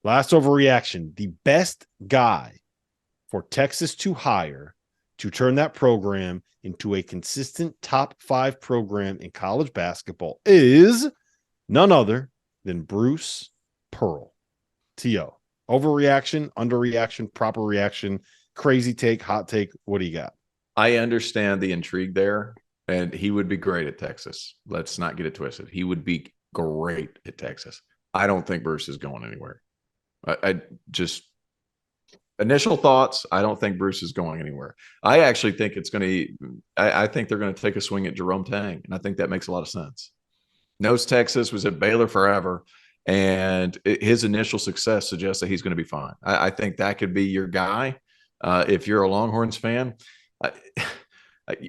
Last overreaction. The best guy for Texas to hire to turn that program into a consistent top 5 program in college basketball is none other than Bruce Pearl. T.O. Overreaction, underreaction, proper reaction, crazy take, hot take. What do you got? I understand the intrigue there, and he would be great at Texas. Let's not get it twisted. He would be great at Texas. I don't think Bruce is going anywhere. I just initial thoughts. I don't think Bruce is going anywhere. I actually think it's going to. I think they're going to take a swing at Jerome Tang, and I think that makes a lot of sense. Knows Texas, was at Baylor forever, and his initial success suggests that he's going to be fine. I think that could be your guy if you're a Longhorns fan.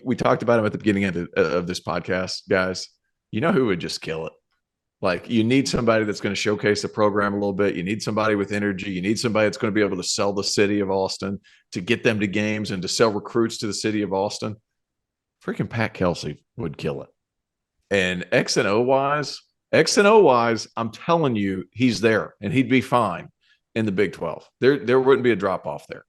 We talked about him at the beginning of this podcast, guys. You know who would just kill it? Like, you need somebody that's going to showcase the program a little bit. You need somebody with energy. You need somebody that's going to be able to sell the city of Austin, to get them to games and to sell recruits to the city of Austin. Freaking Pat Kelsey would kill it. And X and O wise, I'm telling you, he's there, and he'd be fine in the Big 12. There wouldn't be a drop off there.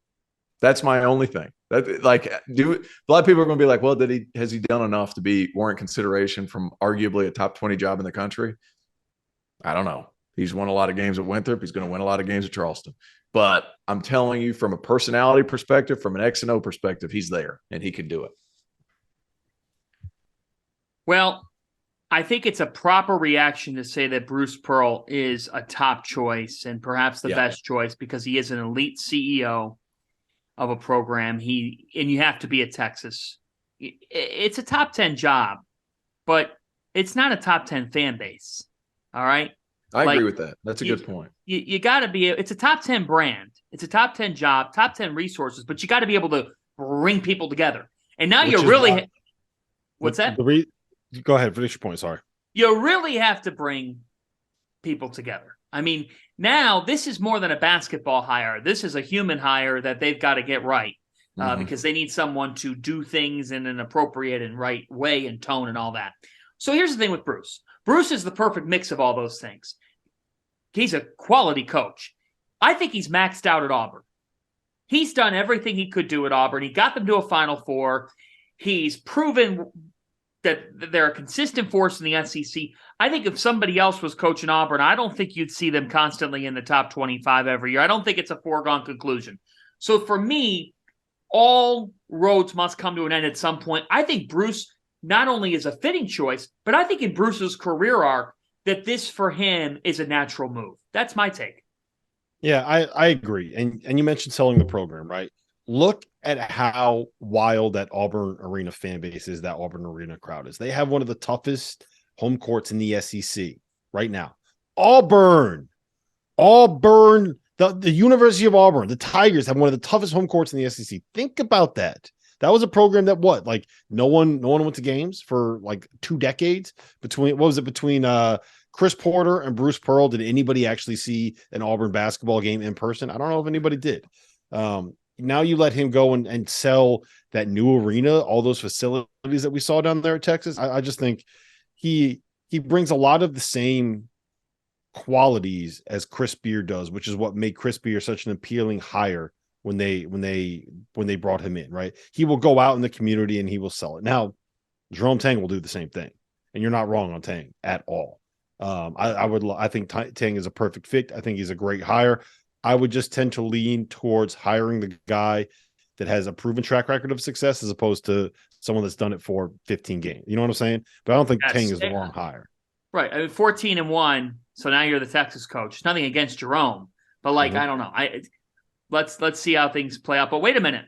That's my only thing. A lot of people are going to be like, well, has he done enough to warrant consideration from arguably a top 20 job in the country? I don't know. He's won a lot of games at Winthrop. He's going to win a lot of games at Charleston. But I'm telling you, from a personality perspective, from an X and O perspective, he's there, and he could do it. Well, I think it's a proper reaction to say that Bruce Pearl is a top choice and perhaps the best choice, because he is an elite CEO of a program. And you have to be at Texas. It's a top 10 job, but it's not a top 10 fan base. All right. I agree with that. That's a good point. You got to be, it's a top 10 brand. It's a top 10 job, top 10 resources, but you got to be able to bring people together. And now you're really, what's that? Go ahead. Finish your point. Sorry. You really have to bring people together. I mean, now this is more than a basketball hire. This is a human hire that they've got to get right because they need someone to do things in an appropriate and right way and tone and all that. So here's the thing with Bruce. Bruce is the perfect mix of all those things. He's a quality coach. I think he's maxed out at Auburn. He's done everything he could do at Auburn. He got them to a Final Four. He's proven that they're a consistent force in the SEC. I think if somebody else was coaching Auburn, I don't think you'd see them constantly in the top 25 every year. I don't think it's a foregone conclusion. So for me, all roads must come to an end at some point. I think Bruce not only is a fitting choice, but I think in Bruce's career arc that this for him is a natural move. That's my take. Yeah, I agree. And you mentioned selling the program, right? Look at how wild that Auburn Arena fan base is, that Auburn Arena crowd is. They have one of the toughest home courts in the SEC right now. Auburn, the University of Auburn, the Tigers have one of the toughest home courts in the SEC. Think about that. That was a program that no one went to games for like 2 decades. Between Chris Porter and Bruce Pearl, did anybody actually see an Auburn basketball game in person? I don't know if anybody did. Now you let him go and sell that new arena, all those facilities that we saw down there at Texas. I just think he brings a lot of the same qualities as Chris Beard does, which is what made Chris Beard such an appealing hire when they brought him in, right? He will go out in the community and he will sell it. Now, Jerome Tang will do the same thing, and you're not wrong on Tang at all. I think Tang is a perfect fit. I think he's a great hire. I would just tend to lean towards hiring the guy that has a proven track record of success as opposed to someone that's done it for 15 games. You know what I'm saying? But I don't think Tang is the wrong hire. Right. I mean, 14-1. So now you're the Texas coach. Nothing against Jerome, but I don't know. Let's see how things play out. But wait a minute.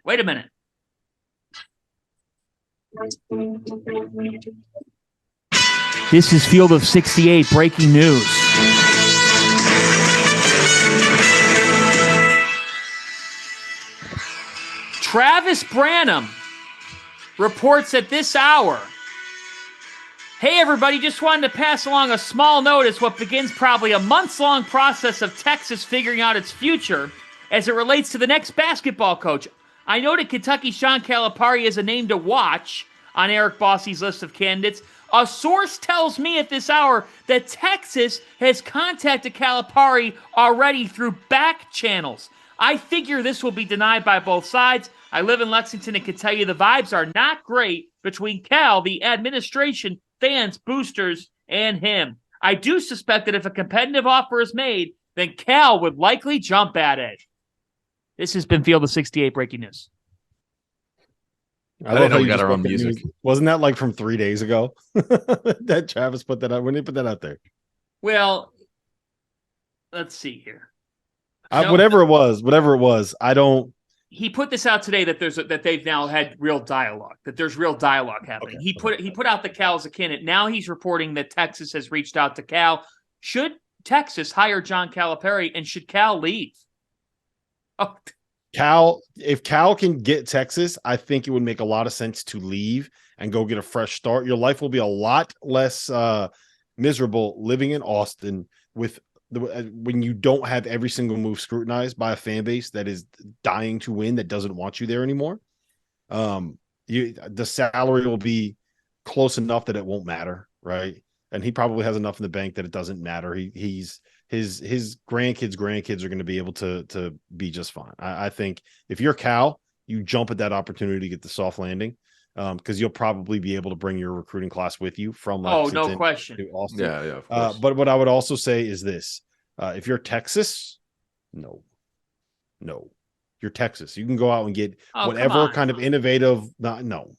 This is Field of 68 breaking news. Travis Branham reports at this hour, hey, everybody, just wanted to pass along a small notice what begins probably a months-long process of Texas figuring out its future as it relates to the next basketball coach. I know that Kentucky Sean Calipari is a name to watch on Eric Bossie's list of candidates. A source tells me at this hour that Texas has contacted Calipari already through back channels. I figure this will be denied by both sides. I live in Lexington and can tell you the vibes are not great between Cal, the administration, fans, boosters, and him. I do suspect that if a competitive offer is made, then Cal would likely jump at it. This has been Field of 68 Breaking News. I didn't know we got our own music. Wasn't that like from 3 days ago that Travis put that out? When did he put that out there? Well, let's see here. Whatever it was, I don't. He put this out today that they've now had real dialogue. That there's real dialogue happening. Okay. He put out the Cal as a candidate. Now he's reporting that Texas has reached out to Cal. Should Texas hire John Calipari, and should Cal leave? Oh. If Cal can get Texas, I think it would make a lot of sense to leave and go get a fresh start. Your life will be a lot less miserable living in Austin when you don't have every single move scrutinized by a fan base that is dying to win, that doesn't want you there anymore. The salary will be close enough that it won't matter, right? And he probably has enough in the bank that it doesn't matter. His grandkids are going to be able to be just fine. I think if you're Cal, you jump at that opportunity to get the soft landing, because you'll probably be able to bring your recruiting class with you from Lexington no question to Austin. Yeah, of course. But what I would also say is this: if you're Texas, no, you're Texas. You can go out and get whatever kind of innovative. No,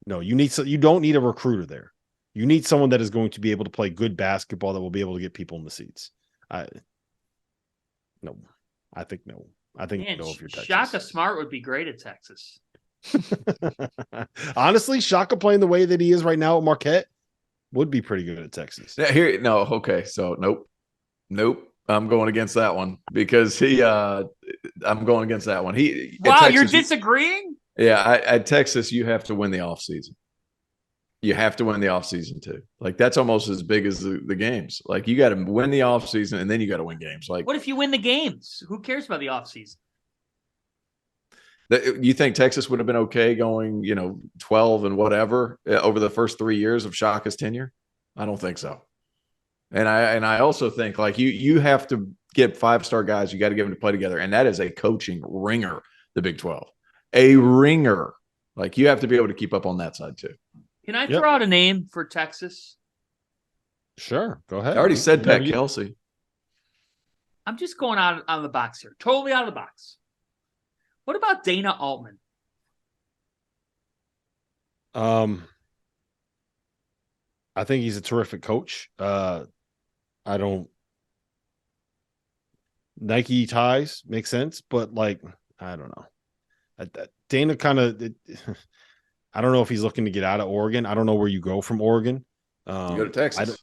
you don't need a recruiter there. You need someone that is going to be able to play good basketball, that will be able to get people in the seats. I think no. I think no, if you're Texas. Shaka Smart would be great at Texas. Honestly, Shaka playing the way that he is right now at Marquette would be pretty good at Texas. So nope. I'm going against that one because I'm going against that one. Wow, Texas, you're disagreeing? Yeah, at Texas, you have to win the offseason. You have to win the offseason too. Like, that's almost as big as the games. Like, you got to win the offseason and then you got to win games. Like, what if you win the games? Who cares about the offseason? You think Texas would have been okay going, 12 and whatever over the first 3 years of Shaka's tenure? I don't think so. And I also think, like, you have to get 5-star guys. You got to get them to play together. And that is a coaching ringer, the Big 12. A ringer. Like, you have to be able to keep up on that side too. Can I throw out a name for Texas? Sure. Go ahead. I already said Pat Kelsey. I'm just going out of the box here. Totally out of the box. What about Dana Altman? I think he's a terrific coach. Nike ties make sense, but like, I don't know. Dana kind of, I don't know if he's looking to get out of Oregon. I don't know where you go from Oregon. You go to Texas.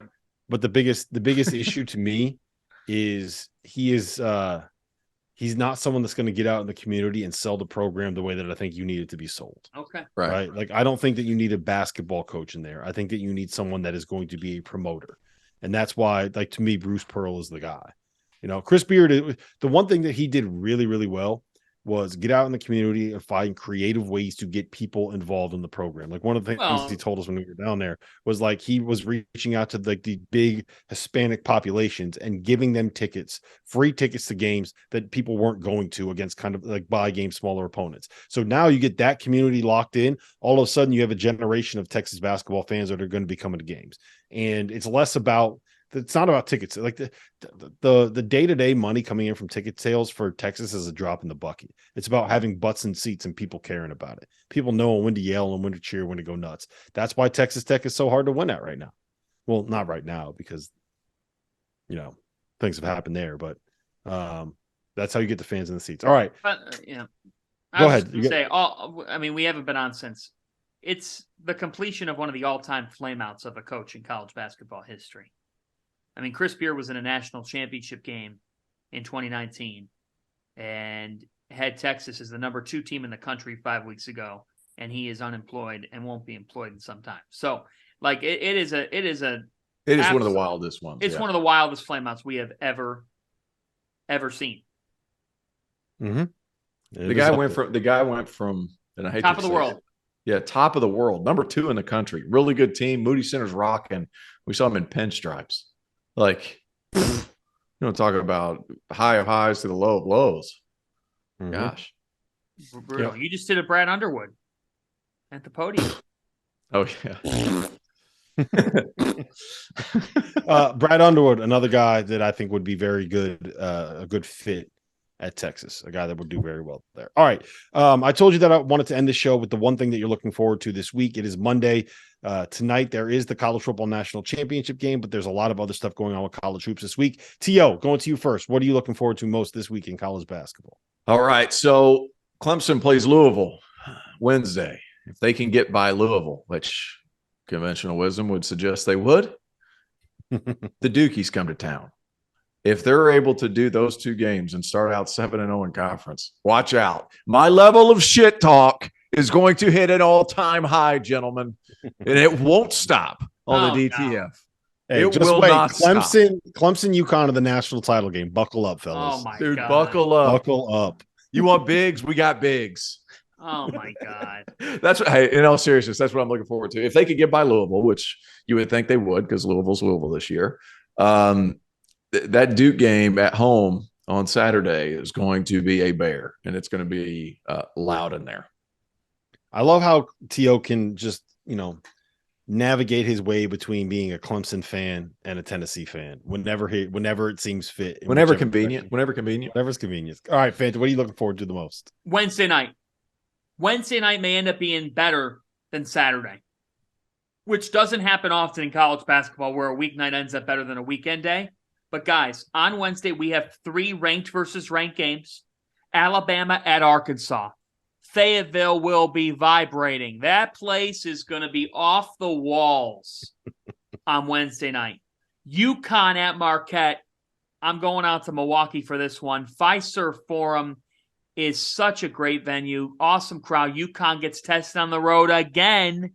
But the biggest issue to me is he's not someone that's going to get out in the community and sell the program the way that I think you need it to be sold. Okay. Right. Like, I don't think that you need a basketball coach in there. I think that you need someone that is going to be a promoter. And that's why, like, to me, Bruce Pearl is the guy. Chris Beard, the one thing that he did really, really well was get out in the community and find creative ways to get people involved in the program. Like, one of the things he told us when we were down there was, like, he was reaching out to like the big Hispanic populations and giving them free tickets to games that people weren't going to against kind of like buy game smaller opponents. So now you get that community locked in. All of a sudden you have a generation of Texas basketball fans that are going to be coming to games. And it's not about tickets. Like, the day-to-day money coming in from ticket sales for Texas is a drop in the bucket. It's about having butts in seats and people caring about it. People know when to yell and when to cheer, when to go nuts. That's why Texas Tech is so hard to win at right now. Well, not right now, because things have happened there, but that's how you get the fans in the seats. All right. Go ahead. We haven't been on since. It's the completion of one of the all-time flameouts of a coach in college basketball history. I mean, Chris Beard was in a national championship game in 2019 and had Texas as the number 2 team in the country 5 weeks ago, and he is unemployed and won't be employed in some time. So, like, it is one of the wildest ones. It's one of the wildest flameouts we have ever seen. Mm-hmm. The guy went from, and I hate top to of the world. Yeah, top of the world, number 2 in the country. Really good team. Moody Center's rocking. We saw them in pinstripes. Like, you don't talk about high of highs to the low of lows. Mm-hmm. Gosh. Brutal. Yep. You just did a Brad Underwood at the podium. Oh, yeah. Brad Underwood, another guy that I think would be very good, a good fit at Texas, a guy that would do very well there. All right. I told you that I wanted to end the show with the one thing that you're looking forward to this week. It is Monday. Tonight, there is the College Football National Championship game, but there's a lot of other stuff going on with college hoops this week. T.O., going to you first. What are you looking forward to most this week in college basketball? All right. So Clemson plays Louisville Wednesday. If they can get by Louisville, which conventional wisdom would suggest they would, the Dukies come to town. If they're able to do those 2 games and start out 7-0 in conference, watch out. My level of shit talk is going to hit an all-time high, gentlemen, and it won't stop on the DTF. No. Hey, it just will wait. not Clemson, UConn are the national title game. Buckle up, fellas. Oh my Dude, God. buckle up. Buckle up. You want bigs? We got bigs. Oh my God. That's what, hey, in all seriousness, that's what I'm looking forward to. If they could get by Louisville, which you would think they would, because Louisville's Louisville this year. That Duke game at home on Saturday is going to be a bear, and it's going to be loud in there. I love how T.O. can just, navigate his way between being a Clemson fan and a Tennessee fan whenever it seems fit. Whenever convenient. Whenever's convenient. All right, Fanta, what are you looking forward to the most? Wednesday night. Wednesday night may end up being better than Saturday, which doesn't happen often in college basketball where a weeknight ends up better than a weekend day. But guys, on Wednesday, we have 3 ranked versus ranked games. Alabama at Arkansas. Fayetteville will be vibrating. That place is going to be off the walls on Wednesday night. UConn at Marquette. I'm going out to Milwaukee for this one. Fiserv Forum is such a great venue. Awesome crowd. UConn gets tested on the road again.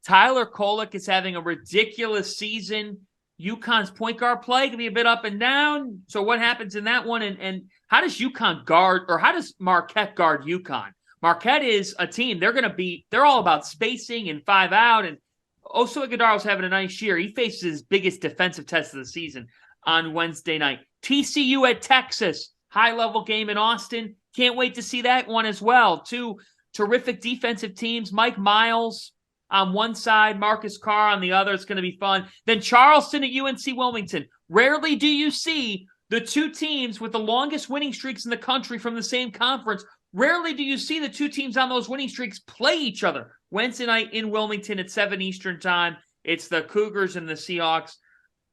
Tyler Kolek is having a ridiculous season. UConn's point guard play can be a bit up and down. So what happens in that one? And how does UConn guard, or how does Marquette guard UConn? Marquette is a team. They're all about spacing and 5 out. And Oso Iguodala's having a nice year. He faces his biggest defensive test of the season on Wednesday night. TCU at Texas. High-level game in Austin. Can't wait to see that one as well. 2 terrific defensive teams. Mike Miles on one side, Marcus Carr on the other. It's going to be fun. Then Charleston at UNC Wilmington. Rarely do you see the 2 teams with the longest winning streaks in the country from the same conference. Rarely do you see the 2 teams on those winning streaks play each other. Wednesday night in Wilmington at 7 Eastern time. It's the Cougars and the Seahawks.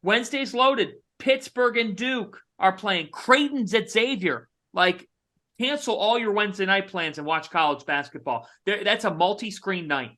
Wednesday's loaded. Pittsburgh and Duke are playing. Creighton's at Xavier. Cancel all your Wednesday night plans and watch college basketball. That's a multi-screen night.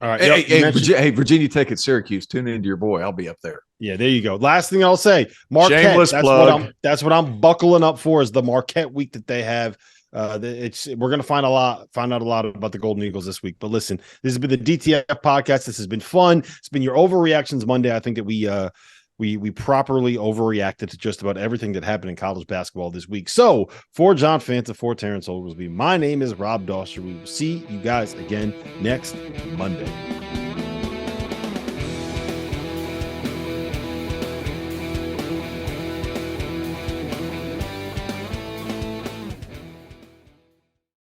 All right. Hey, Virginia Tech at Syracuse. Tune into your boy. I'll be up there. Yeah, there you go. Last thing I'll say, Marquette. Shameless plug. That's what I'm buckling up for, is the Marquette week that they have. We're going to find out a lot about the Golden Eagles this week. But listen, this has been the DTF podcast. This has been fun. It's been your overreactions Monday. I think that we properly overreacted to just about everything that happened in college basketball this week. So for John Fanta, for Terrence Oglesby, my name is Rob Dawson. We will see you guys again next Monday.